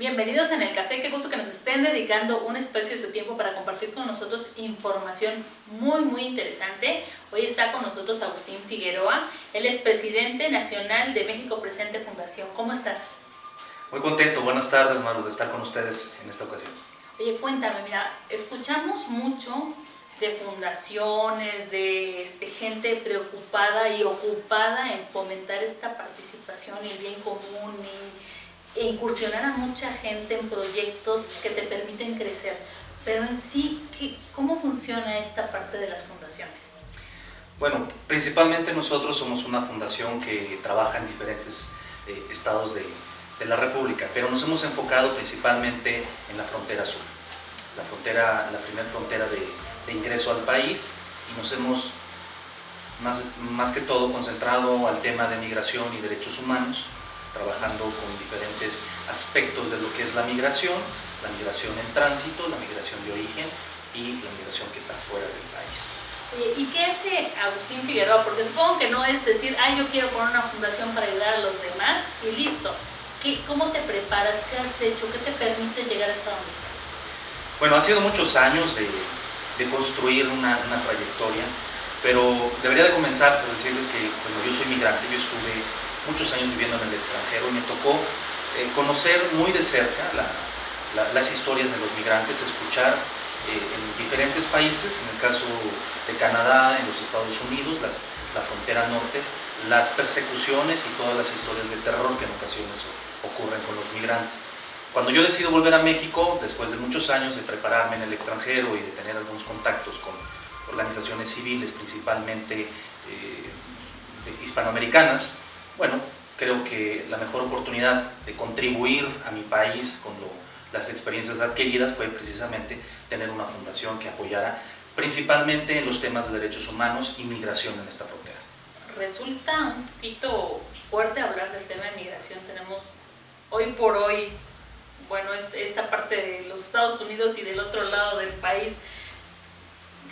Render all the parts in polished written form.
Bienvenidos en El Café, qué gusto que nos estén dedicando un espacio de su tiempo para compartir con nosotros información muy interesante. Hoy está con nosotros Agustín Figueroa, él es presidente nacional de México Presente Fundación. ¿Cómo estás? Muy contento, buenas tardes Maru, de estar con ustedes en esta ocasión. Oye, cuéntame, mira, escuchamos mucho de fundaciones, de gente preocupada y ocupada en fomentar esta participación y el bien común e incursionar a mucha gente en proyectos que te permiten crecer. Pero en sí, ¿cómo funciona esta parte de las fundaciones? Bueno, principalmente nosotros somos una fundación que trabaja en diferentes estados de la República, pero nos hemos enfocado principalmente en la frontera sur, la primera frontera de ingreso al país, y nos hemos más que todo concentrado al tema de migración y derechos humanos, trabajando con diferentes aspectos de lo que es la migración en tránsito, la migración de origen y la migración que está fuera del país. ¿Y qué hace Agustín Figueroa? Porque supongo que no es decir, yo quiero poner una fundación para ayudar a los demás y listo. ¿Cómo te preparas? ¿Qué has hecho? ¿Qué te permite llegar hasta donde estás? Bueno, ha sido muchos años de construir una trayectoria, pero debería de comenzar por decirles que yo soy migrante, yo estuve muchos años viviendo en el extranjero y me tocó conocer muy de cerca las historias de los migrantes, escuchar en diferentes países, en el caso de Canadá, en los Estados Unidos, la frontera norte, las persecuciones y todas las historias de terror que en ocasiones ocurren con los migrantes. Cuando yo decido volver a México, después de muchos años de prepararme en el extranjero y de tener algunos contactos con organizaciones civiles, principalmente hispanoamericanas, bueno, creo que la mejor oportunidad de contribuir a mi país con las experiencias adquiridas fue precisamente tener una fundación que apoyara principalmente en los temas de derechos humanos y migración en esta frontera. Resulta un poquito fuerte hablar del tema de migración. Tenemos hoy por hoy, esta parte de los Estados Unidos y del otro lado del país,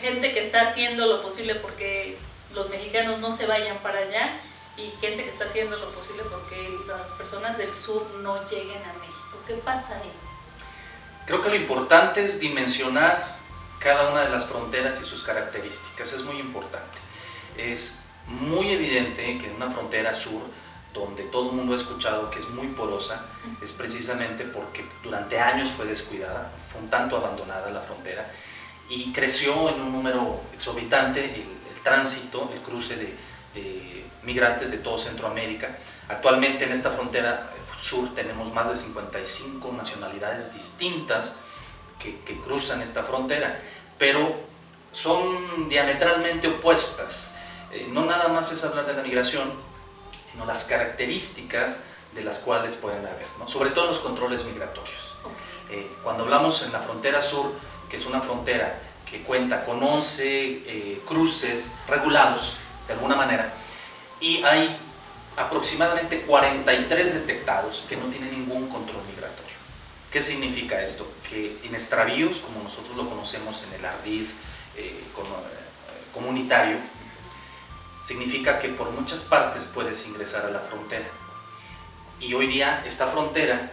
gente que está haciendo lo posible porque los mexicanos no se vayan para allá, y gente que está haciendo lo posible porque las personas del sur no lleguen a México. ¿Qué pasa ahí? Creo que lo importante es dimensionar cada una de las fronteras y sus características, es muy importante. Es muy evidente que en una frontera sur, donde todo el mundo ha escuchado que es muy porosa, es precisamente porque durante años fue descuidada, fue un tanto abandonada la frontera, y creció en un número exorbitante el tránsito, el cruce de migrantes de todo Centroamérica. Actualmente en esta frontera sur tenemos más de 55 nacionalidades distintas que cruzan esta frontera, pero son diametralmente opuestas. No nada más es hablar de la migración, sino las características de las cuales pueden haber, ¿no? Sobre todo en los controles migratorios. Cuando hablamos en la frontera sur, que es una frontera que cuenta con 11 cruces regulados de alguna manera, y hay aproximadamente 43 detectados que no tienen ningún control migratorio. ¿Qué significa esto? Que en extravíos, como nosotros lo conocemos en el ardid comunitario, significa que por muchas partes puedes ingresar a la frontera. Y hoy día esta frontera,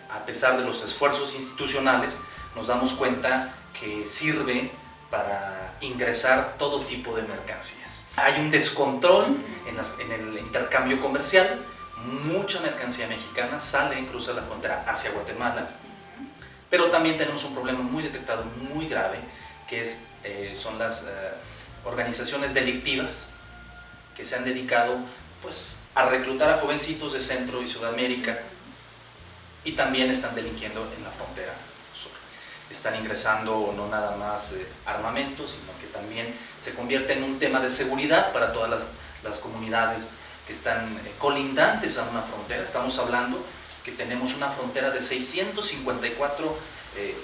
a pesar de los esfuerzos institucionales, nos damos cuenta que sirve para ingresar todo tipo de mercancías. Hay un descontrol en el intercambio comercial, mucha mercancía mexicana sale y cruza la frontera hacia Guatemala, pero también tenemos un problema muy detectado, muy grave, que son las organizaciones delictivas que se han dedicado a reclutar a jovencitos de Centro y Sudamérica, y también están delinquiendo en la frontera sur. Están ingresando no nada más armamento, sino que también se convierte en un tema de seguridad para todas las comunidades que están colindantes a una frontera. Estamos hablando que tenemos una frontera de 654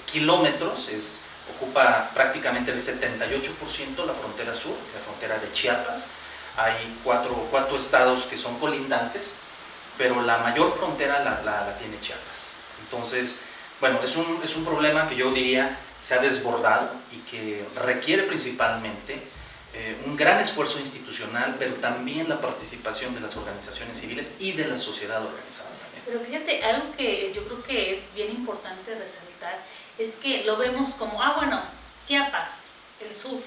kilómetros, ocupa prácticamente el 78% la frontera sur, la frontera de Chiapas. Hay cuatro estados que son colindantes, pero la mayor frontera la tiene Chiapas. Entonces, bueno, es un problema que yo diría se ha desbordado y que requiere principalmente un gran esfuerzo institucional, pero también la participación de las organizaciones civiles y de la sociedad organizada también. Pero fíjate, algo que yo creo que es bien importante resaltar es que lo vemos como, bueno, Chiapas, el sur,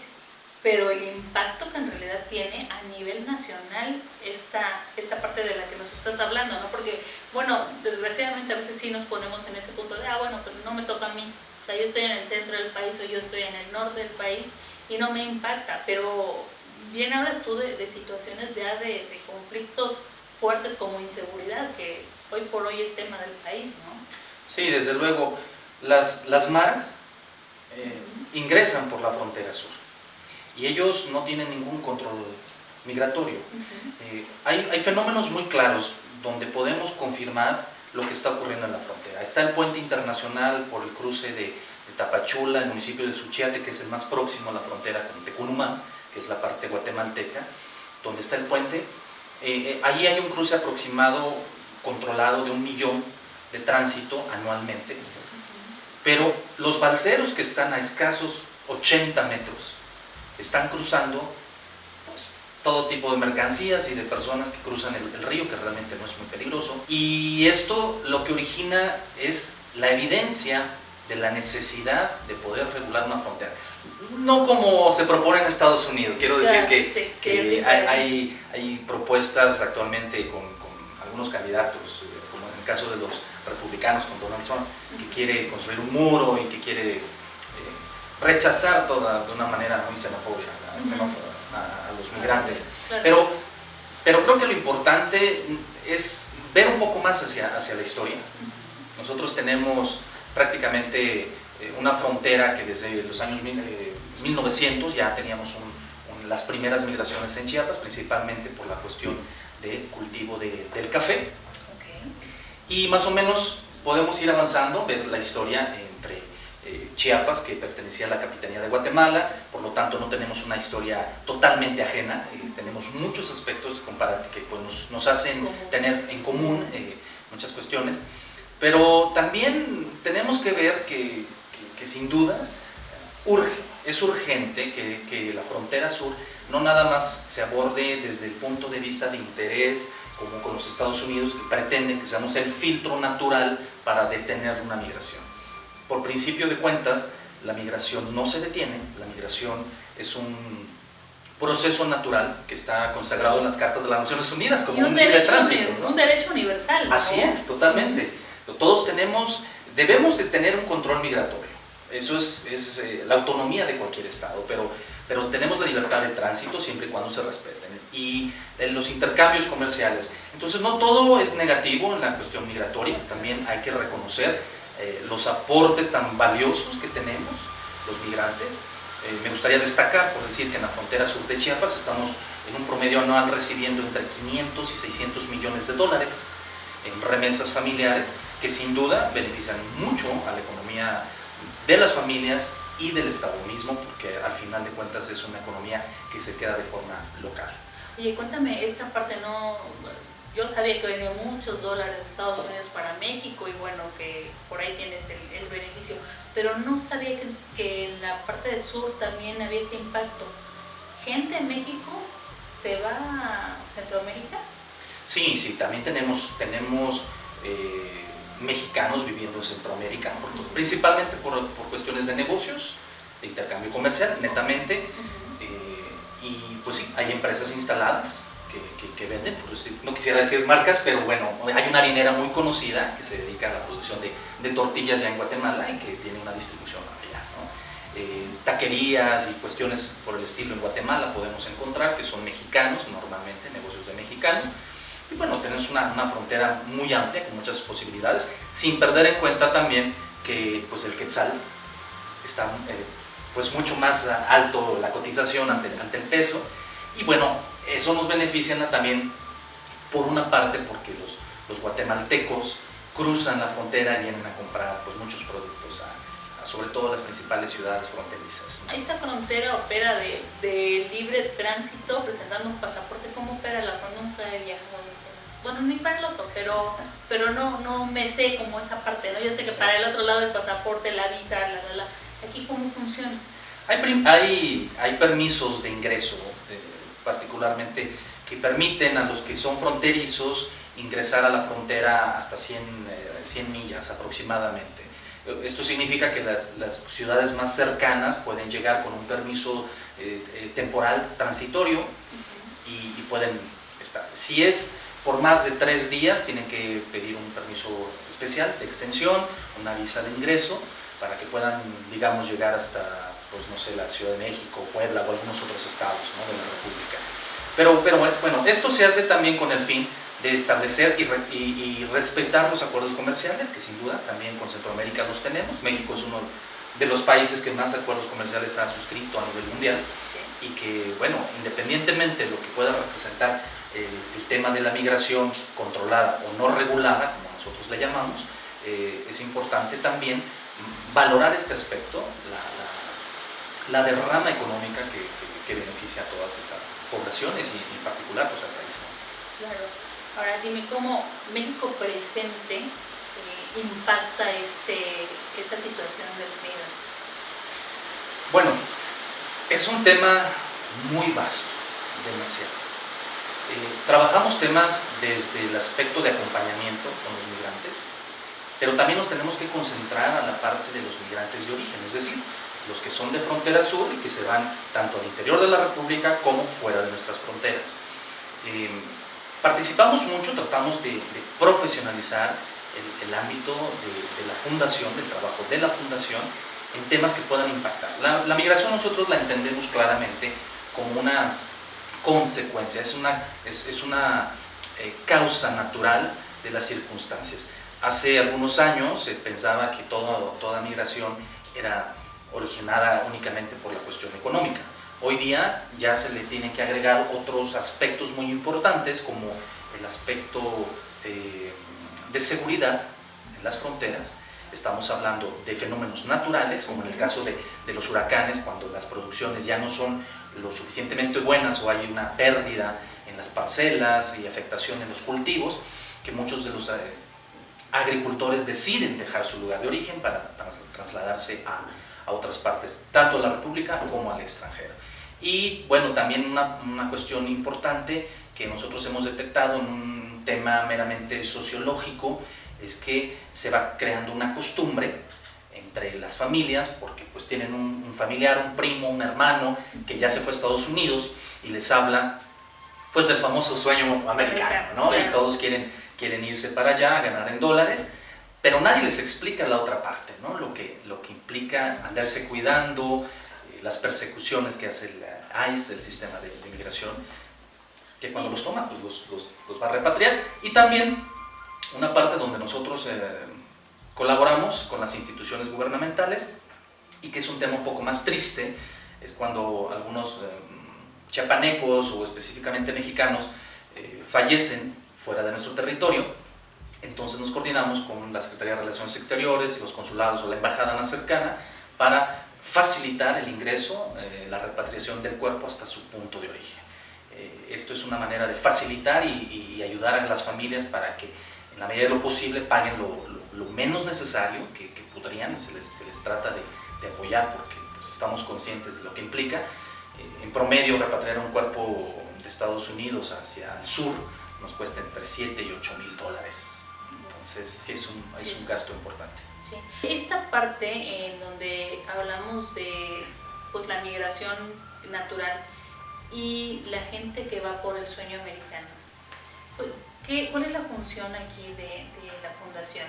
pero el impacto que en realidad tiene a nivel nacional esta parte de la que nos estás hablando, ¿no? Porque, bueno, desgraciadamente a veces sí nos ponemos en ese punto de, bueno, pero no me toca a mí. O sea, yo estoy en el centro del país o yo estoy en el norte del país y no me impacta, pero bien hablas tú de situaciones ya de conflictos fuertes como inseguridad, que hoy por hoy es tema del país, ¿no? Sí, desde luego, las maras ingresan por la frontera sur y ellos no tienen ningún control migratorio. Hay fenómenos muy claros donde podemos confirmar lo que está ocurriendo en la frontera. Está el puente internacional por el cruce de Tapachula, el municipio de Suchiate, que es el más próximo a la frontera con Tecunumán, que es la parte guatemalteca, donde está el puente. Ahí hay un cruce aproximado, controlado, de 1 millón de tránsito anualmente, pero los balseros que están a escasos 80 metros están cruzando pues, todo tipo de mercancías y de personas que cruzan el río, que realmente no es muy peligroso, y esto lo que origina es la evidencia de la necesidad de poder regular una frontera. No como se propone en Estados Unidos, quiero decir que hay propuestas actualmente con algunos candidatos, como en el caso de los republicanos con Donald Trump, que quiere construir un muro y que quiere rechazar de una manera muy xenófoba a los migrantes. Pero creo que lo importante es ver un poco más hacia la historia. Nosotros tenemos prácticamente una frontera que desde los años 1900 ya teníamos las primeras migraciones en Chiapas, principalmente por la cuestión del cultivo del café. Y más o menos podemos ir avanzando, ver la historia entre Chiapas, que pertenecía a la Capitanía de Guatemala, por lo tanto no tenemos una historia totalmente ajena, tenemos muchos aspectos que pues, nos hacen tener en común muchas cuestiones. Pero también tenemos que ver que sin duda es urgente que la frontera sur no nada más se aborde desde el punto de vista de interés, como con los Estados Unidos, que pretenden que seamos el filtro natural para detener una migración. Por principio de cuentas, la migración no se detiene, la migración es un proceso natural que está consagrado en las Cartas de las Naciones Unidas como un libre tránsito, ¿no? Un derecho universal, ¿no? Así es, totalmente. Todos debemos de tener un control migratorio. Eso es la autonomía de cualquier estado, pero tenemos la libertad de tránsito siempre y cuando se respeten. Y los intercambios comerciales. Entonces no todo es negativo en la cuestión migratoria, también hay que reconocer los aportes tan valiosos que tenemos los migrantes. Me gustaría destacar, por decir, que en la frontera sur de Chiapas estamos en un promedio anual recibiendo entre 500 y 600 millones de dólares en remesas familiares, que sin duda benefician mucho a la economía de las familias y del Estado mismo, porque al final de cuentas es una economía que se queda de forma local. Oye, cuéntame esta parte, ¿no? Yo sabía que venía muchos dólares de Estados Unidos para México y bueno, que por ahí tienes el beneficio, pero no sabía que en la parte del sur también había este impacto. ¿Gente de México se va a Centroamérica? Sí, también tenemos mexicanos viviendo en Centroamérica, principalmente por cuestiones de negocios, de intercambio comercial, netamente, y pues sí, hay empresas instaladas que venden, no quisiera decir marcas, pero bueno, hay una harinera muy conocida que se dedica a la producción de tortillas ya en Guatemala y que tiene una distribución allá, ¿no? Taquerías y cuestiones por el estilo en Guatemala podemos encontrar que son mexicanos, normalmente negocios de mexicanos. Y bueno, tenemos una frontera muy amplia con muchas posibilidades, sin perder en cuenta también que pues, el quetzal está pues, mucho más alto la cotización ante el peso, y bueno, eso nos beneficia también por una parte porque los guatemaltecos cruzan la frontera y vienen a comprar pues, muchos productos sobre todo las principales ciudades fronterizas, ¿no? Esta frontera opera de libre tránsito, presentando un pasaporte. ¿Cómo opera la frontera? Nunca he viajado. Bueno, ni para el otro, pero no me sé como esa parte, ¿no? Yo sé que para el otro lado el pasaporte, la visa, aquí ¿cómo funciona? Hay permisos de ingreso, particularmente, que permiten a los que son fronterizos ingresar a la frontera hasta 100 millas aproximadamente. Esto significa que las ciudades más cercanas pueden llegar con un permiso temporal transitorio y pueden estar. Si es por más de 3 días, tienen que pedir un permiso especial de extensión, una visa de ingreso, para que puedan, digamos, llegar hasta, pues no sé, la Ciudad de México, Puebla o algunos otros estados, ¿no?, de la República. Pero bueno, esto se hace también con el fin de establecer y respetar los acuerdos comerciales, que sin duda también con Centroamérica los tenemos. México es uno de los países que más acuerdos comerciales ha suscrito a nivel mundial, y que, bueno, independientemente de lo que pueda representar el tema de la migración controlada o no regulada, como nosotros le llamamos, es importante también valorar este aspecto, la derrama económica que beneficia a todas estas poblaciones y en particular pues al país. Claro. Ahora dime cómo México presente impacta esta situación de los migrantes. Bueno, es un tema muy vasto, demasiado. Trabajamos temas desde el aspecto de acompañamiento con los migrantes, pero también nos tenemos que concentrar a la parte de los migrantes de origen, es decir, los que son de frontera sur y que se van tanto al interior de la República como fuera de nuestras fronteras. Participamos mucho, tratamos de profesionalizar el ámbito de la fundación, del trabajo de la fundación, en temas que puedan impactar. La migración nosotros la entendemos claramente como una consecuencia, es una causa natural de las circunstancias. Hace algunos años se pensaba que toda migración era originada únicamente por la cuestión económica. Hoy día ya se le tienen que agregar otros aspectos muy importantes, como el aspecto de seguridad en las fronteras. Estamos hablando de fenómenos naturales, como en el caso de los huracanes, cuando las producciones ya no son lo suficientemente buenas o hay una pérdida en las parcelas y afectación en los cultivos, que muchos de los agricultores deciden dejar su lugar de origen para trasladarse a otras partes, tanto a la República como al extranjero. Y bueno, también una cuestión importante que nosotros hemos detectado en un tema meramente sociológico es que se va creando una costumbre entre las familias, porque pues tienen un familiar, un primo, un hermano que ya se fue a Estados Unidos y les habla pues del famoso sueño americano, ¿no? Claro. Y todos quieren irse para allá, ganar en dólares, pero nadie les explica la otra parte, ¿no? Lo que implica andarse cuidando, las persecuciones que hace el ICE, el sistema de migración, que cuando los toma pues los va a repatriar. Y también una parte donde nosotros colaboramos con las instituciones gubernamentales, y que es un tema un poco más triste, es cuando algunos chiapanecos o específicamente mexicanos fallecen fuera de nuestro territorio. Entonces nos coordinamos con la Secretaría de Relaciones Exteriores, los consulados o la embajada más cercana para facilitar el ingreso, la repatriación del cuerpo hasta su punto de origen. Esto es una manera de facilitar y ayudar a las familias para que en la medida de lo posible paguen lo menos necesario que podrían. Se les trata de apoyar, porque pues, estamos conscientes de lo que implica. En promedio, repatriar un cuerpo de Estados Unidos hacia el sur nos cuesta entre $7,000 y $8,000. Entonces sí es un gasto importante. Sí. Esta parte en donde hablamos de pues, la migración natural y la gente que va por el sueño americano, ¿cuál es la función aquí de la fundación?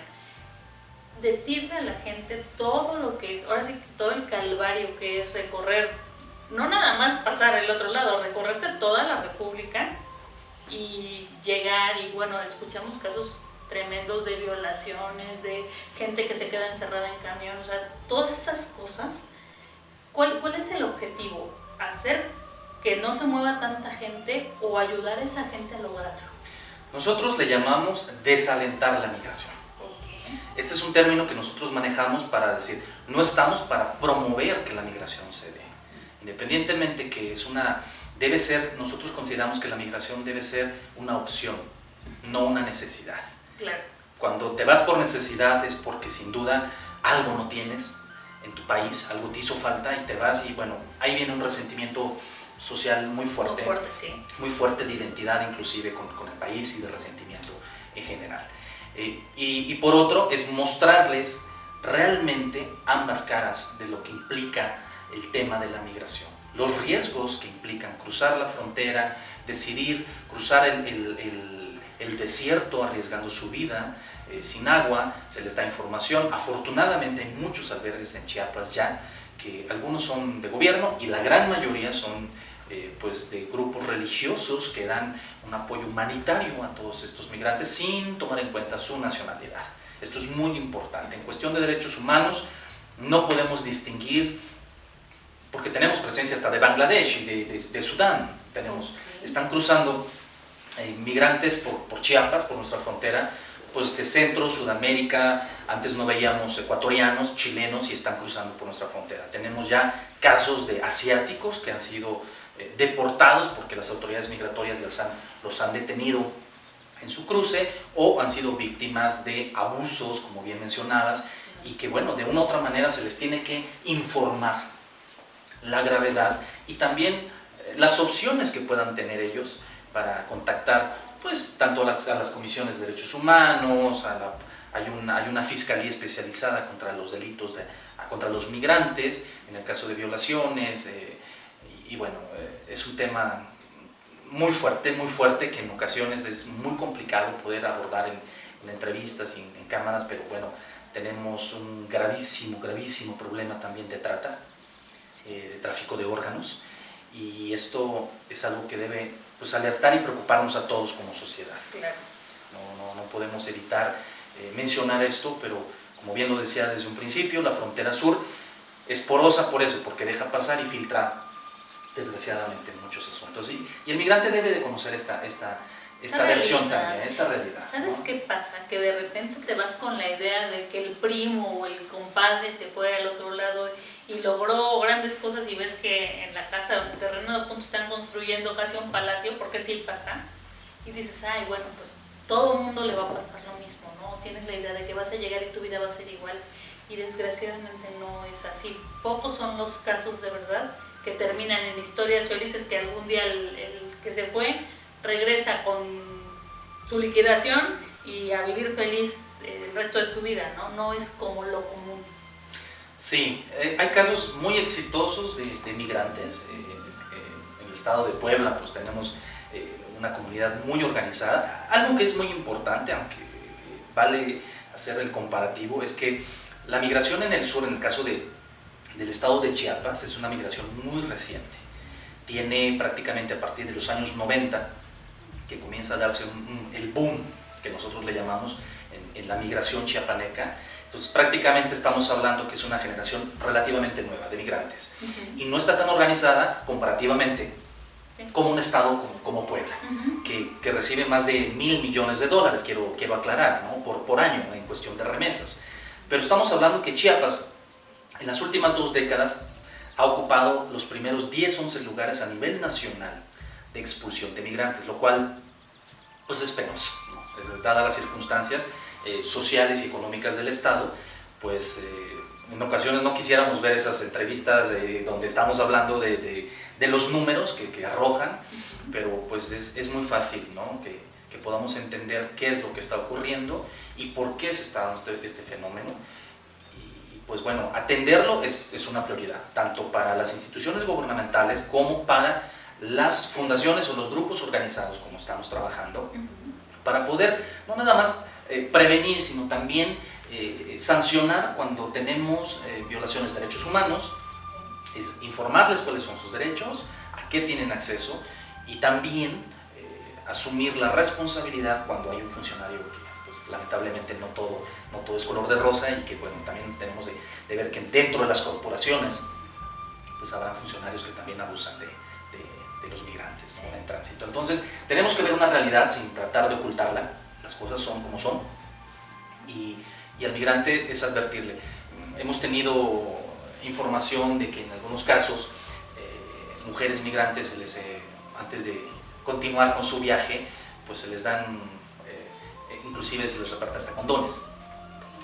Decirle a la gente todo lo que, ahora sí, todo el calvario que es recorrer, no nada más pasar al otro lado, recorrerte toda la República y llegar, y bueno, escuchamos casos tremendos de violaciones, de gente que se queda encerrada en camión, o sea, todas esas cosas. ¿Cuál es el objetivo? ¿Hacer que no se mueva tanta gente o ayudar a esa gente a lograrlo? Nosotros le llamamos desalentar la migración. Okay. Este es un término que nosotros manejamos para decir, no estamos para promover que la migración se dé. Independientemente que debe ser, nosotros consideramos que la migración debe ser una opción, no una necesidad. Claro. Cuando te vas por necesidad es porque sin duda algo no tienes en tu país, algo te hizo falta y te vas, y bueno, ahí viene un resentimiento social muy fuerte, sí. Muy fuerte de identidad inclusive con el país y de resentimiento. en general. Y por otro es mostrarles realmente ambas caras de lo que implica el tema de la migración. Los riesgos que implican cruzar la frontera, decidir cruzar el desierto arriesgando su vida, sin agua, se les da información. Afortunadamente hay muchos albergues en Chiapas ya, que algunos son de gobierno y la gran mayoría son pues de grupos religiosos que dan un apoyo humanitario a todos estos migrantes sin tomar en cuenta su nacionalidad. Esto es muy importante. En cuestión de derechos humanos no podemos distinguir, porque tenemos presencia hasta de Bangladesh y de Sudán. Están cruzando migrantes por Chiapas, por nuestra frontera, pues de Centro, Sudamérica. Antes no veíamos ecuatorianos, chilenos, y están cruzando por nuestra frontera. Tenemos ya casos de asiáticos que han sido deportados porque las autoridades migratorias los han detenido en su cruce, o han sido víctimas de abusos, como bien mencionabas, y que bueno, de una u otra manera se les tiene que informar la gravedad y también las opciones que puedan tener ellos para contactar pues tanto a las comisiones de derechos humanos, hay una fiscalía especializada contra los delitos contra los migrantes, en el caso de violaciones, y bueno, es un tema muy fuerte, que en ocasiones es muy complicado poder abordar en entrevistas y en cámaras, pero bueno, tenemos un gravísimo problema también de trata, de tráfico de órganos, y esto es algo que debe pues alertar y preocuparnos a todos como sociedad. Claro. No podemos evitar mencionar esto, pero como bien lo decía desde un principio, la frontera sur es porosa por eso, porque deja pasar y filtra desgraciadamente muchos asuntos, y el migrante debe de conocer esta versión también, esta realidad. ¿Sabes ¿no? qué pasa? Que de repente te vas con la idea de que el primo o el compadre se fue al otro lado y logró grandes cosas, y ves que en la casa o en el terreno de juntos están construyendo casi un palacio, porque sí pasa, y dices, ay, bueno, pues todo el mundo le va a pasar lo mismo, ¿no? Tienes la idea de que vas a llegar y tu vida va a ser igual, y desgraciadamente no es así. Pocos son los casos de verdad que terminan en historias felices, que algún día el que se fue regresa con su liquidación y a vivir feliz el resto de su vida, ¿no? No es como lo común. Sí, hay casos muy exitosos de migrantes. En el estado de Puebla pues tenemos una comunidad muy organizada. Algo que es muy importante, aunque vale hacer el comparativo, es que la migración en el sur, en el caso del estado de Chiapas, es una migración muy reciente. Tiene prácticamente a partir de los años 90 que comienza a darse el boom, que nosotros le llamamos, en la migración chiapaneca. Entonces prácticamente estamos hablando que es una generación relativamente nueva de migrantes, y no está tan organizada comparativamente como un estado como Puebla, que recibe más de $1,000 millones, quiero aclarar, ¿no? por año en cuestión de remesas. Pero estamos hablando que Chiapas en las últimas 2 décadas ha ocupado los primeros 10-11 lugares a nivel nacional de expulsión de migrantes, lo cual pues es penoso, ¿no? Dadas las circunstancias sociales y económicas del Estado, pues en ocasiones no quisiéramos ver esas entrevistas donde estamos hablando de los números que arrojan, pero pues es muy fácil, ¿no? que podamos entender qué es lo que está ocurriendo y por qué se está dando este fenómeno. Y pues bueno, atenderlo es una prioridad, tanto para las instituciones gubernamentales como para las fundaciones o los grupos organizados, como estamos trabajando, para poder no nada más prevenir, sino también sancionar cuando tenemos violaciones de derechos humanos, es informarles cuáles son sus derechos, a qué tienen acceso, y también asumir la responsabilidad cuando hay un funcionario que pues, lamentablemente no todo es color de rosa, y que bueno, también tenemos de ver que dentro de las corporaciones pues habrá funcionarios que también abusan de los migrantes, ¿no? en tránsito. Entonces tenemos que ver una realidad sin tratar de ocultarla, las cosas son como son, y al migrante es advertirle. Hemos tenido información de que en algunos casos mujeres migrantes antes de continuar con su viaje pues se les dan, inclusive se les reparte hasta condones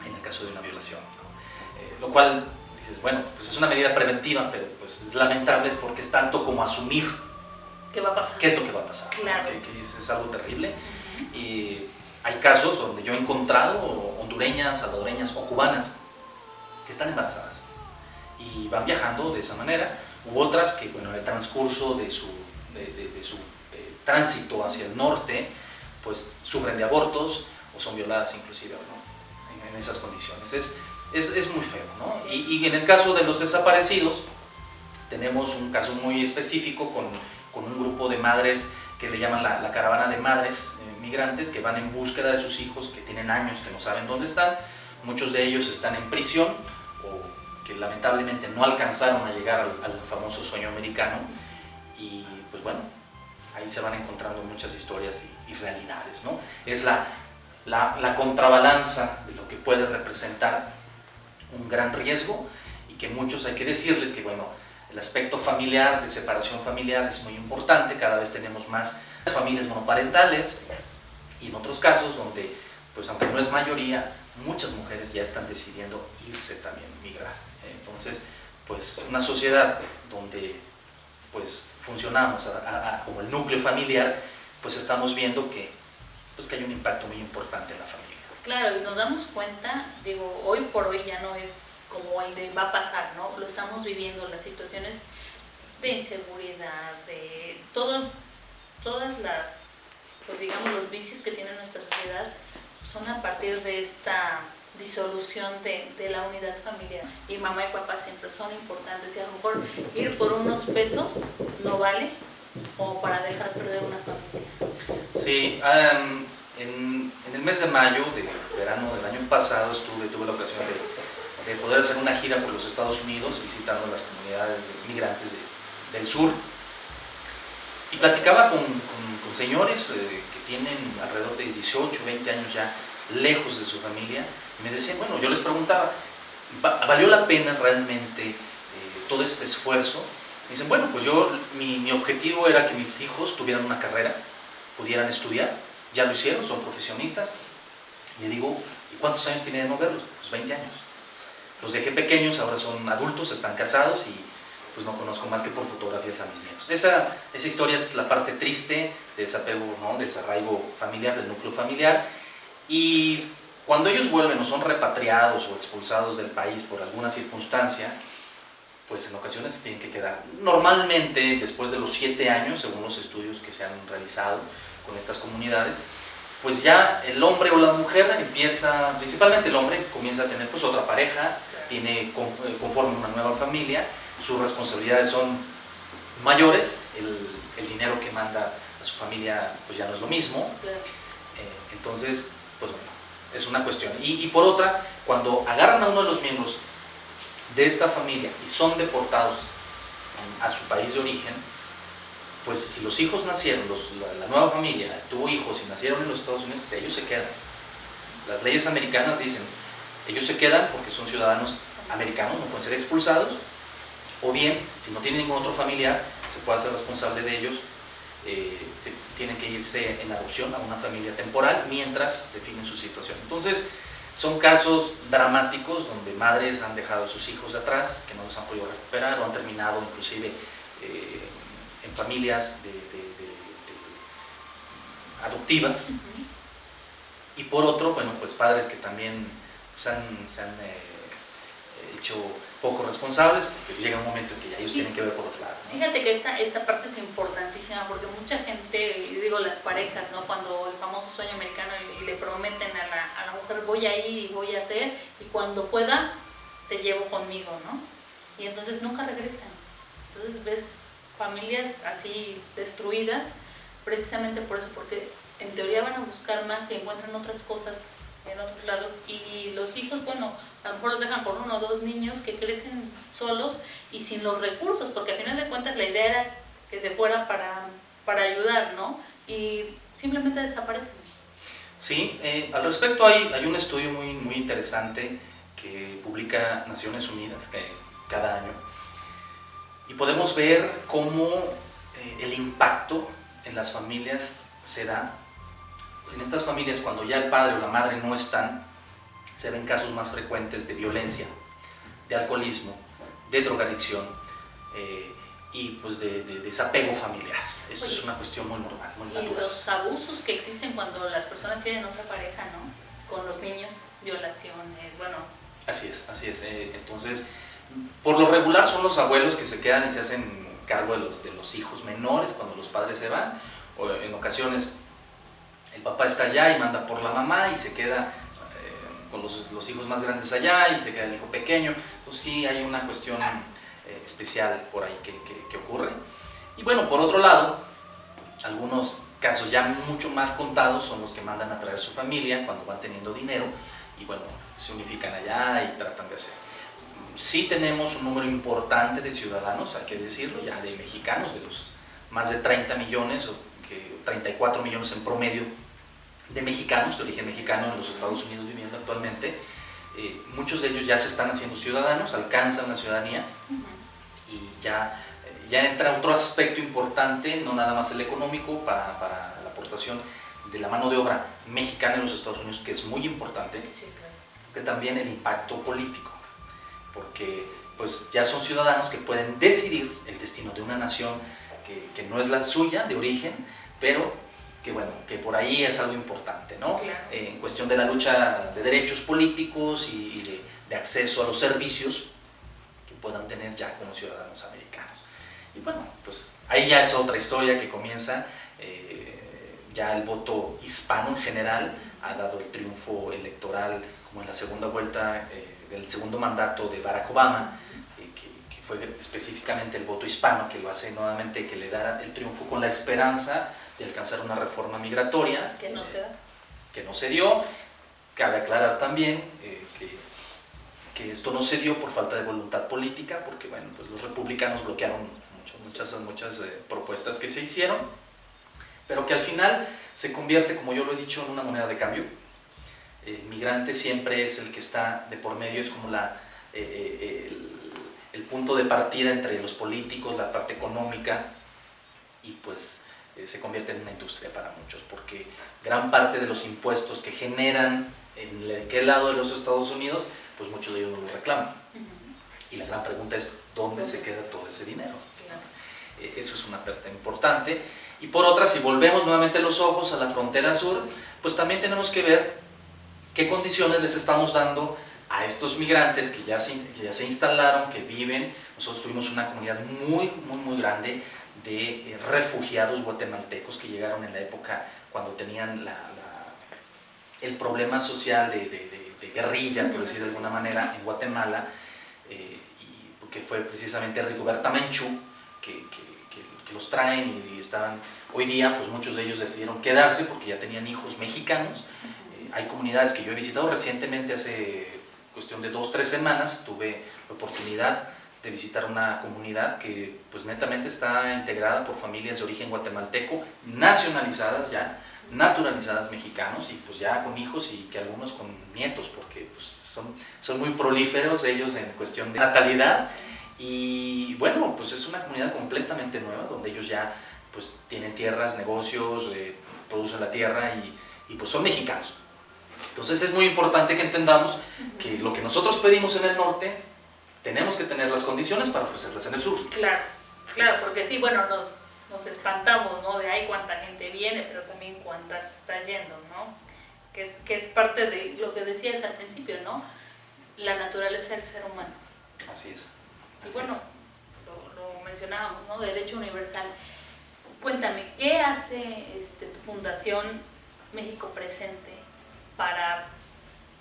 en el caso de una violación, ¿no? Lo cual dices, bueno, pues es una medida preventiva, pero pues es lamentable porque es tanto como asumir ¿qué va a pasar? ¿Qué es lo que va a pasar? Claro. Que es algo terrible. Y Hay casos donde yo he encontrado hondureñas, salvadoreñas o cubanas que están embarazadas y van viajando de esa manera, u otras que, bueno, en el transcurso de su tránsito hacia el norte, pues sufren de abortos o son violadas inclusive, ¿no? En esas condiciones. Es muy feo, ¿no? Y en el caso de los desaparecidos, tenemos un caso muy específico con un grupo de madres que le llaman la caravana de madres migrantes, que van en búsqueda de sus hijos que tienen años que no saben dónde están. Muchos de ellos están en prisión o que lamentablemente no alcanzaron a llegar al famoso sueño americano, y pues bueno, ahí se van encontrando muchas historias y realidades, ¿no? Es la contrabalanza de lo que puede representar un gran riesgo, y que muchos, hay que decirles que, bueno, el aspecto familiar, de separación familiar, es muy importante. Cada vez tenemos más familias monoparentales, y en otros casos donde, pues aunque no es mayoría, muchas mujeres ya están decidiendo irse también, migrar. Entonces, pues una sociedad donde pues funcionamos como el núcleo familiar, pues estamos viendo que hay un impacto muy importante en la familia. Claro, y nos damos cuenta, digo, hoy por hoy ya no es como el de va a pasar, ¿no? Lo estamos viviendo, las situaciones de inseguridad, de todas las, pues digamos, los vicios que tiene nuestra sociedad son a partir de esta disolución de la unidad familiar. Y mamá y papá siempre son importantes, y a lo mejor ir por unos pesos no vale como para dejar perder una familia. Sí, en el mes de mayo, de verano del año pasado, tuve la ocasión de poder hacer una gira por los Estados Unidos, visitando las comunidades de migrantes del sur, y platicaba con señores que tienen alrededor de 18, 20 años ya lejos de su familia, y me decían, bueno, yo les preguntaba, ¿valió la pena realmente todo este esfuerzo? Me dicen, bueno, pues mi objetivo era que mis hijos tuvieran una carrera, pudieran estudiar, ya lo hicieron, son profesionistas. Y le digo, ¿y cuántos años tiene de no verlos? Pues 20 años. Los dejé pequeños, ahora son adultos, están casados, y pues no conozco más que por fotografías a mis nietos. Esa historia es la parte triste de ese apego, ¿no? De ese arraigo familiar, del núcleo familiar. Y cuando ellos vuelven o son repatriados o expulsados del país por alguna circunstancia, pues en ocasiones se tienen que quedar. Normalmente, después de los 7 años, según los estudios que se han realizado con estas comunidades, pues ya el hombre o la mujer empieza, principalmente el hombre, comienza a tener pues otra pareja, conforma una nueva familia, sus responsabilidades son mayores, el dinero que manda a su familia pues ya no es lo mismo. Entonces, pues bueno, es una cuestión. Y por otra, cuando agarran a uno de los miembros de esta familia y son deportados a su país de origen, pues si los hijos nacieron, la nueva familia tuvo hijos y nacieron en los Estados Unidos, ellos se quedan. Las leyes americanas dicen, ellos se quedan porque son ciudadanos americanos, no pueden ser expulsados, o bien, si no tienen ningún otro familiar, se puede hacer responsable de ellos, tienen que irse en adopción a una familia temporal mientras definen su situación. Entonces, son casos dramáticos donde madres han dejado a sus hijos atrás, que no los han podido recuperar, o han terminado inclusive en familias adoptivas. Y por otro, bueno, pues padres que también se han hecho poco responsables, porque llega un momento en que ya ellos tienen que ver por otro lado, ¿no? Fíjate que esta parte es importantísima, porque mucha gente, yo digo las parejas, ¿no? Cuando el famoso sueño americano y le prometen a la mujer, voy a ir y voy a hacer, y cuando pueda te llevo conmigo, ¿no? Y entonces nunca regresan. Entonces ves familias así destruidas precisamente por eso, porque en teoría van a buscar más y encuentran otras cosas en otros lados, y los hijos, bueno, a lo mejor los dejan con 1 o 2 niños que crecen solos y sin los recursos, porque al final de cuentas la idea era que se fuera para ayudar, ¿no? Y simplemente desaparecen. Sí, al respecto hay un estudio muy, muy interesante que publica Naciones Unidas cada año, y podemos ver cómo el impacto en las familias se da. En estas familias, cuando ya el padre o la madre no están, se ven casos más frecuentes de violencia, de alcoholismo, de drogadicción, y pues de desapego familiar. Esto es una cuestión muy normal, muy Y natural. los abusos que existen cuando las personas tienen otra pareja, ¿no? Con los niños, violaciones, bueno. Así es, así es. Entonces, por lo regular son los abuelos que se quedan y se hacen cargo de los hijos menores cuando los padres se van, o en ocasiones el papá está allá y manda por la mamá y se queda con los hijos más grandes allá y se queda el hijo pequeño. Entonces sí hay una cuestión especial por ahí que ocurre. Y bueno, por otro lado, algunos casos ya mucho más contados son los que mandan a traer su familia cuando van teniendo dinero y bueno, se unifican allá y tratan de hacer. Sí tenemos un número importante de ciudadanos, hay que decirlo, ya de mexicanos, de los más de 30 millones o 34 millones en promedio de mexicanos de origen mexicano en los Estados Unidos viviendo actualmente. Muchos de ellos ya se están haciendo ciudadanos, alcanzan la ciudadanía y ya entra otro aspecto importante, no nada más el económico, para la aportación de la mano de obra mexicana en los Estados Unidos, que es muy importante, Sí, claro. que también el impacto político, porque pues ya son ciudadanos que pueden decidir el destino de una nación que no es la suya de origen, pero que bueno, que por ahí es algo importante, ¿no? Claro. En cuestión de la lucha de derechos políticos y de acceso a los servicios que puedan tener ya como ciudadanos americanos. Y bueno, pues ahí ya es otra historia que comienza, ya el voto hispano en general ha dado el triunfo electoral como en la segunda vuelta del segundo mandato de Barack Obama, que fue específicamente el voto hispano que lo hace nuevamente, que le da el triunfo con la esperanza de alcanzar una reforma migratoria Que no se da. que no se dio. Cabe aclarar también que esto no se dio por falta de voluntad política, porque bueno, pues los republicanos bloquearon muchas propuestas que se hicieron, pero que al final se convierte, como yo lo he dicho, en una moneda de cambio. El migrante siempre es el que está de por medio, es como el punto de partida entre los políticos, la parte económica, y pues se convierte en una industria para muchos, porque gran parte de los impuestos que generan en aquel lado de los Estados Unidos, pues muchos de ellos no los reclaman. Y la gran pregunta es, ¿dónde se queda todo ese dinero? Claro. Eso es una parte importante. Y por otra, si volvemos nuevamente los ojos a la frontera sur, pues también tenemos que ver qué condiciones les estamos dando a estos migrantes que ya se instalaron, que viven. Nosotros tuvimos una comunidad muy grande de refugiados guatemaltecos que llegaron en la época cuando tenían el problema social de guerrilla, por decir de alguna manera, en Guatemala, y porque fue precisamente Rigoberta Menchú que los traen y estaban. Hoy día pues muchos de ellos decidieron quedarse porque ya tenían hijos mexicanos. Hay comunidades que yo he visitado recientemente, hace cuestión de 2 o 3 semanas, tuve la oportunidad de visitar una comunidad que pues netamente está integrada por familias de origen guatemalteco, nacionalizadas ya, naturalizadas mexicanos y pues ya con hijos y que algunos con nietos, porque pues son muy prolíferos ellos en cuestión de natalidad. Y bueno, pues es una comunidad completamente nueva donde ellos ya pues tienen tierras, negocios, producen la tierra y pues son mexicanos. Entonces es muy importante que entendamos que lo que nosotros pedimos en el norte tenemos que tener las condiciones para ofrecerlas en el sur. Claro, porque sí, bueno, nos espantamos, ¿no? De ahí cuánta gente viene, pero también cuántas está yendo, ¿no? Que es parte de lo que decías al principio, ¿no? La naturaleza del ser humano. Así es. Y bueno, lo mencionábamos, ¿no? Derecho universal. Cuéntame, ¿qué hace tu Fundación México Presente para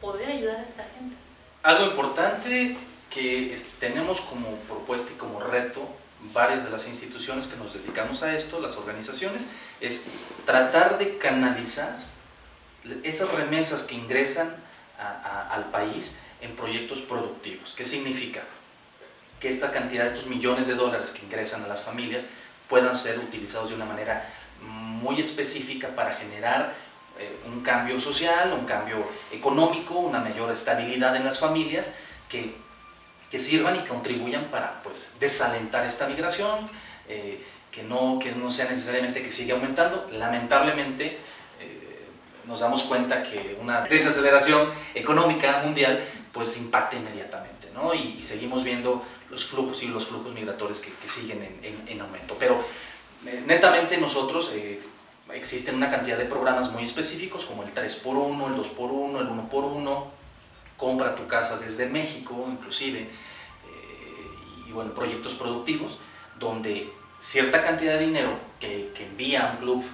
poder ayudar a esta gente? Algo importante que tenemos como propuesta y como reto varias de las instituciones que nos dedicamos a esto, las organizaciones, es tratar de canalizar esas remesas que ingresan al país en proyectos productivos. ¿Qué significa? Que esta cantidad, estos millones de dólares que ingresan a las familias puedan ser utilizados de una manera muy específica para generar un cambio social, un cambio económico, una mayor estabilidad en las familias que sirvan y contribuyan para pues, desalentar esta migración, que no sea necesariamente que siga aumentando. Lamentablemente nos damos cuenta que una desaceleración económica mundial pues impacta inmediatamente. ¿no? Y seguimos viendo los flujos migratorios que siguen en aumento. Pero netamente nosotros, existen una cantidad de programas muy específicos como el 3x1, el 2x1, el 1x1, compra tu casa desde México inclusive, y bueno, proyectos productivos donde cierta cantidad de dinero que envía un club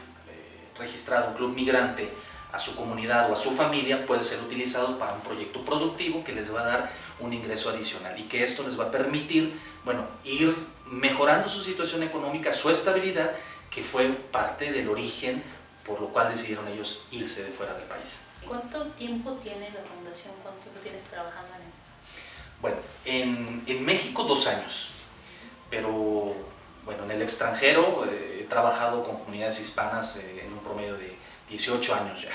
registrado, un club migrante, a su comunidad o a su familia puede ser utilizado para un proyecto productivo que les va a dar un ingreso adicional y que esto les va a permitir, bueno, ir mejorando su situación económica, su estabilidad, que fue parte del origen por lo cual decidieron ellos irse de fuera del país. ¿Cuánto tiempo tiene la fundación? ¿Cuánto tiempo tienes trabajando en esto? Bueno, en México 2 años, pero bueno, en el extranjero he trabajado con comunidades hispanas en un promedio de 18 años ya.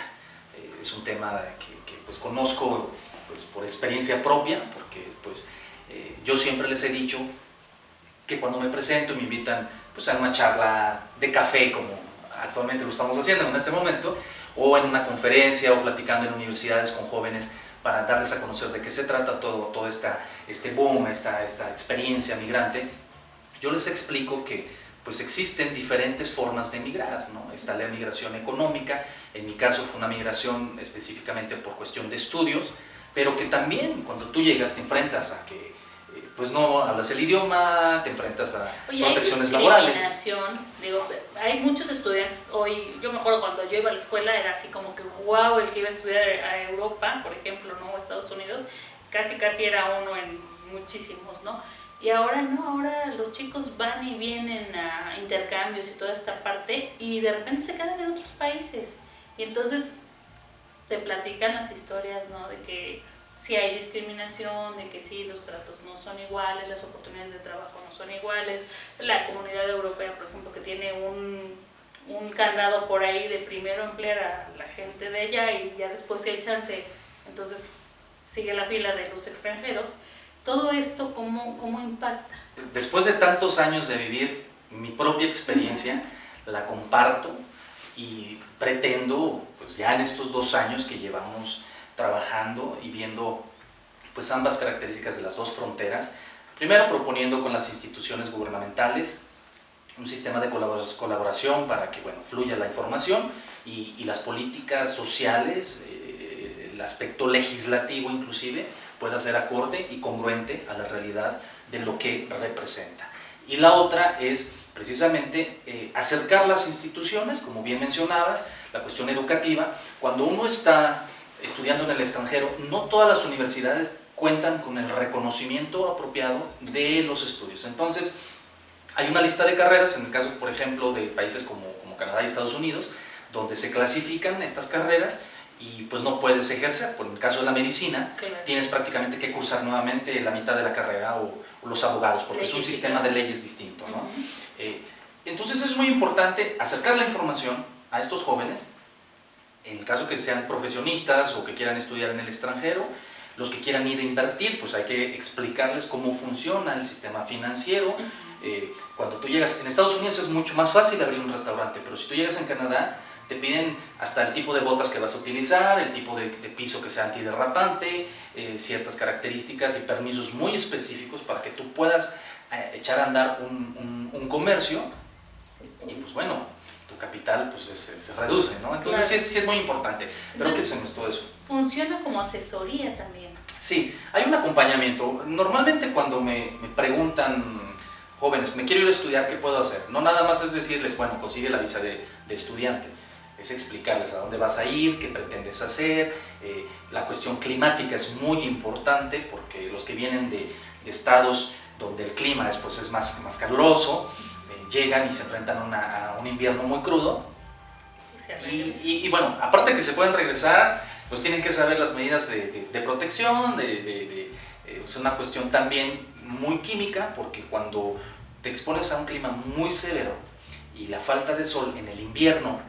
Es un tema que pues conozco pues, por experiencia propia, porque pues, yo siempre les he dicho que cuando me presento y me invitan pues, a una charla de café, como actualmente lo estamos haciendo en este momento, o en una conferencia o platicando en universidades con jóvenes para darles a conocer de qué se trata todo este boom, esta experiencia migrante, yo les explico que pues existen diferentes formas de emigrar, ¿no? Está la migración económica, en mi caso fue una migración específicamente por cuestión de estudios, pero que también cuando tú llegas te enfrentas a que pues no hablas el idioma, te enfrentas a protecciones laborales. Digo, hay muchos estudiantes hoy, yo me acuerdo cuando yo iba a la escuela era así como que wow, el que iba a estudiar a Europa, por ejemplo, ¿no? O Estados Unidos, casi era uno en muchísimos, ¿no? Y ahora no, ahora los chicos van y vienen a intercambios y toda esta parte y de repente se quedan en otros países. Y entonces te platican las historias, ¿no? De que sí hay discriminación, de que sí los tratos no son iguales, las oportunidades de trabajo no son iguales. La comunidad europea, por ejemplo, que tiene un candado por ahí de primero emplear a la gente de ella y ya después si hay chance, entonces sigue la fila de los extranjeros. Todo esto, ¿cómo impacta? Después de tantos años de vivir mi propia experiencia, la comparto y pretendo, pues ya en estos 2 años que llevamos trabajando y viendo pues ambas características de las dos fronteras, primero proponiendo con las instituciones gubernamentales un sistema de colaboración para que bueno, fluya la información y las políticas sociales, el aspecto legislativo inclusive, pueda ser acorde y congruente a la realidad de lo que representa. Y la otra es precisamente acercar las instituciones, como bien mencionabas, la cuestión educativa. Cuando uno está estudiando en el extranjero, no todas las universidades cuentan con el reconocimiento apropiado de los estudios. Entonces, hay una lista de carreras, en el caso, por ejemplo, de países como Canadá y Estados Unidos, donde se clasifican estas carreras y pues no puedes ejercer. Por el caso de la medicina, claro, tienes prácticamente que cursar nuevamente la mitad de la carrera o los abogados, porque es un sistema de leyes distinto, ¿no? Entonces es muy importante acercar la información a estos jóvenes, en el caso que sean profesionistas o que quieran estudiar en el extranjero, los que quieran ir a invertir, pues hay que explicarles cómo funciona el sistema financiero. Cuando tú llegas, en Estados Unidos es mucho más fácil abrir un restaurante, pero si tú llegas en Canadá, te piden hasta el tipo de botas que vas a utilizar, el tipo de piso que sea antiderrapante, ciertas características y permisos muy específicos para que tú puedas echar a andar un comercio y pues bueno, tu capital pues se reduce, ¿no? Entonces claro, sí es muy importante, pero ¿qué hacemos todo eso? Funciona como asesoría también. Sí, hay un acompañamiento. Normalmente cuando me preguntan jóvenes, me quiero ir a estudiar, ¿qué puedo hacer? No nada más es decirles, bueno, consigue la visa de estudiante. Es explicarles a dónde vas a ir, qué pretendes hacer. La cuestión climática es muy importante porque los que vienen de estados donde el clima es más caluroso, llegan y se enfrentan a un invierno muy crudo. Y bueno, aparte de que se pueden regresar, pues tienen que saber las medidas de protección, es una cuestión también muy química, porque cuando te expones a un clima muy severo y la falta de sol en el invierno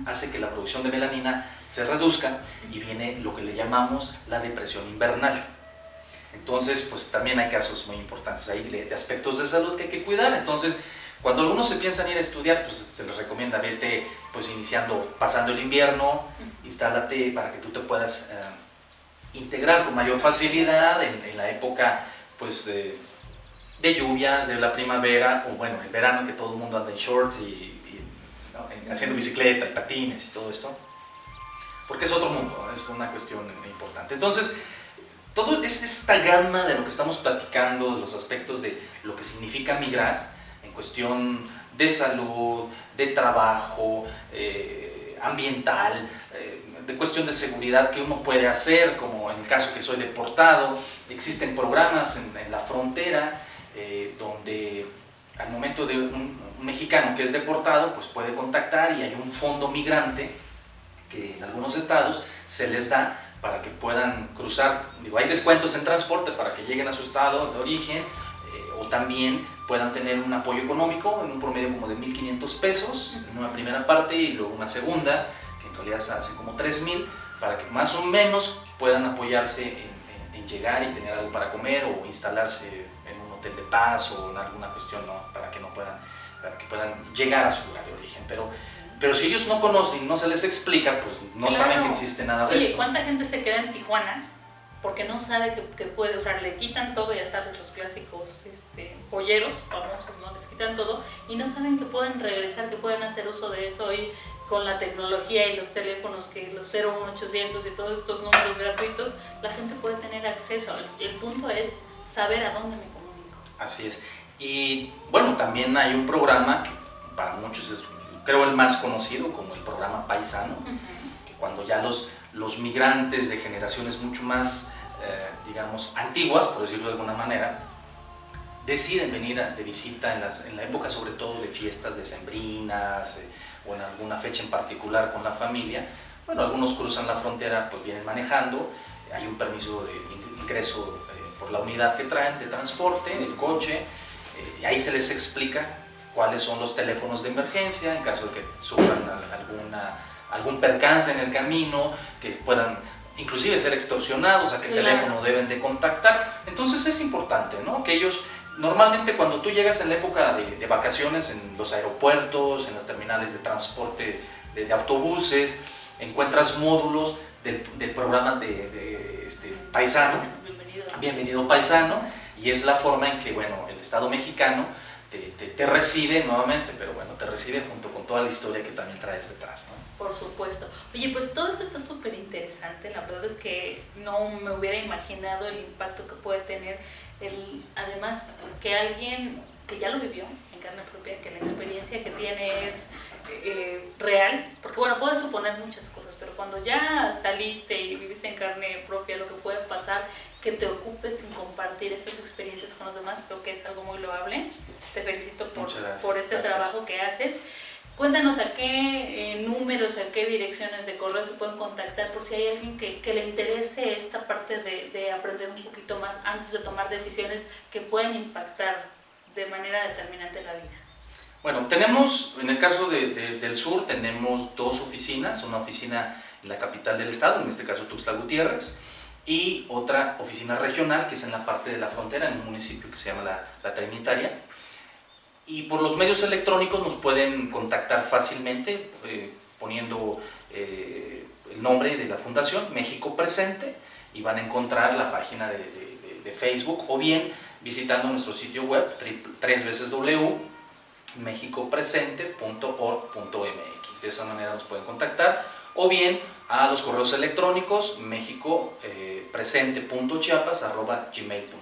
hace que la producción de melanina se reduzca y viene lo que le llamamos la depresión invernal. Entonces, pues también hay casos muy importantes ahí de aspectos de salud que hay que cuidar. Entonces, cuando algunos se piensan ir a estudiar, pues se les recomienda vete pues pasando el invierno, instálate para que tú te puedas integrar con mayor facilidad en la época pues, de lluvias, de la primavera, o bueno, el verano que todo el mundo anda en shorts ¿no? Haciendo bicicleta y patines y todo esto, porque es otro mundo, es una cuestión importante. Entonces, todo es esta gama de lo que estamos platicando, de los aspectos de lo que significa migrar en cuestión de salud, de trabajo, ambiental, de cuestión de seguridad que uno puede hacer, como en el caso que soy deportado. Existen programas en la frontera donde al momento de un mexicano que es deportado, pues puede contactar y hay un fondo migrante que en algunos estados se les da para que puedan cruzar. Digo, hay descuentos en transporte para que lleguen a su estado de origen, o también puedan tener un apoyo económico en un promedio como de 1,500 pesos en una primera parte y luego una segunda, que en realidad se hacen como 3,000, para que más o menos puedan apoyarse en llegar y tener algo para comer o instalarse en un hotel de paz o en alguna cuestión, ¿no? para que puedan llegar a su lugar de origen. Pero si ellos no conocen, no se les explica, pues no saben que existe nada de esto. Oye, ¿cuánta gente se queda en Tijuana porque no sabe que puede? O sea, le quitan todo, ya sabes, los clásicos polleros, famosos, ¿no? Les quitan todo y no saben que pueden regresar, que pueden hacer uso de eso hoy con la tecnología y los teléfonos, que los 01800 y todos estos números gratuitos, la gente puede tener acceso. El punto es saber a dónde me comunico. Así es. Y bueno, también hay un programa que para muchos es, creo, el más conocido, como el programa Paisano, que cuando ya los migrantes de generaciones mucho más, digamos, antiguas, por decirlo de alguna manera, deciden venir de visita en la época sobre todo de fiestas decembrinas o en alguna fecha en particular con la familia. Bueno, algunos cruzan la frontera, pues vienen manejando, hay un permiso de ingreso por la unidad que traen de transporte, el coche, y ahí se les explica cuáles son los teléfonos de emergencia en caso de que sufran algún percance en el camino, que puedan inclusive ser extorsionados, a qué teléfono deben de contactar. Entonces es importante, ¿no? Que ellos, normalmente cuando tú llegas en la época de vacaciones en los aeropuertos, en las terminales de transporte de autobuses, encuentras módulos del programa de Paisano, Bienvenido Paisano, y es la forma en que, bueno, el Estado mexicano te recibe nuevamente, pero bueno, te recibe junto con toda la historia que también traes detrás, ¿no? Por supuesto. Oye, pues todo eso está súper interesante. La verdad es que no me hubiera imaginado el impacto que puede tener además que alguien que ya lo vivió en carne propia, que la experiencia que tiene es real, porque bueno, puedes suponer muchas cosas, pero cuando ya saliste y viviste en carne propia lo que puede pasar, que te ocupes en compartir estas experiencias con los demás, creo que es algo muy loable. Te felicito por ese trabajo que haces. Cuéntanos a qué números, a qué direcciones de correo se pueden contactar por si hay alguien que le interese esta parte de aprender un poquito más antes de tomar decisiones que pueden impactar de manera determinante la vida. Bueno, tenemos, en el caso del sur, tenemos 2 oficinas, una oficina en la capital del estado, en este caso Tuxtla Gutiérrez, y otra oficina regional que es en la parte de la frontera, en un municipio que se llama La Trinitaria. Y por los medios electrónicos nos pueden contactar fácilmente poniendo el nombre de la fundación, México Presente, y van a encontrar la página de Facebook, o bien visitando nuestro sitio web www.mexicopresente.org.mx. De esa manera nos pueden contactar, o bien a los correos electrónicos mexicopresente.chiapas@gmail.com.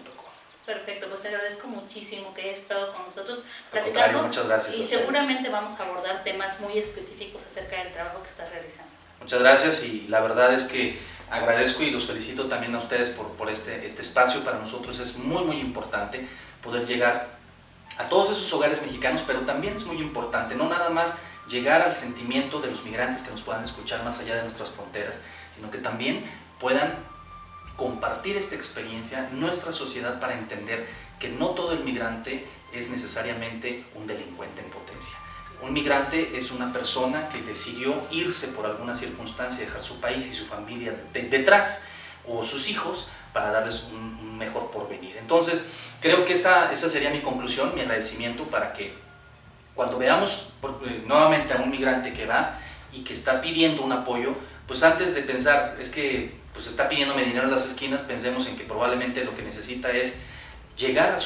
Perfecto, pues te agradezco muchísimo que hayas estado con nosotros platicando. Muchas gracias. Y seguramente vamos a abordar temas muy específicos acerca del trabajo que estás realizando. Muchas gracias, y la verdad es que agradezco y los felicito también a ustedes por este espacio. Para nosotros es muy importante poder llegar a todos esos hogares mexicanos, pero también es muy importante no nada más llegar al sentimiento de los migrantes que nos puedan escuchar más allá de nuestras fronteras, sino que también puedan compartir esta experiencia en nuestra sociedad para entender que no todo el migrante es necesariamente un delincuente en potencia. Un migrante es una persona que decidió irse por alguna circunstancia, dejar su país y su familia detrás, o sus hijos, para darles un mejor porvenir. Entonces, creo que esa sería mi conclusión, mi agradecimiento, para que cuando veamos nuevamente a un migrante que va y que está pidiendo un apoyo, pues antes de pensar, es que pues está pidiéndome dinero en las esquinas, pensemos en que probablemente lo que necesita es llegar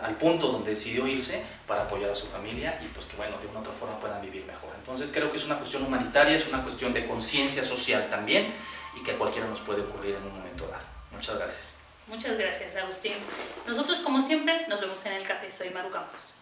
al punto donde decidió irse para apoyar a su familia y pues que bueno, de una u otra forma puedan vivir mejor. Entonces creo que es una cuestión humanitaria, es una cuestión de conciencia social también y que a cualquiera nos puede ocurrir en un momento dado. Muchas gracias. Muchas gracias, Agustín. Nosotros, como siempre, nos vemos en el café. Soy Maru Campos.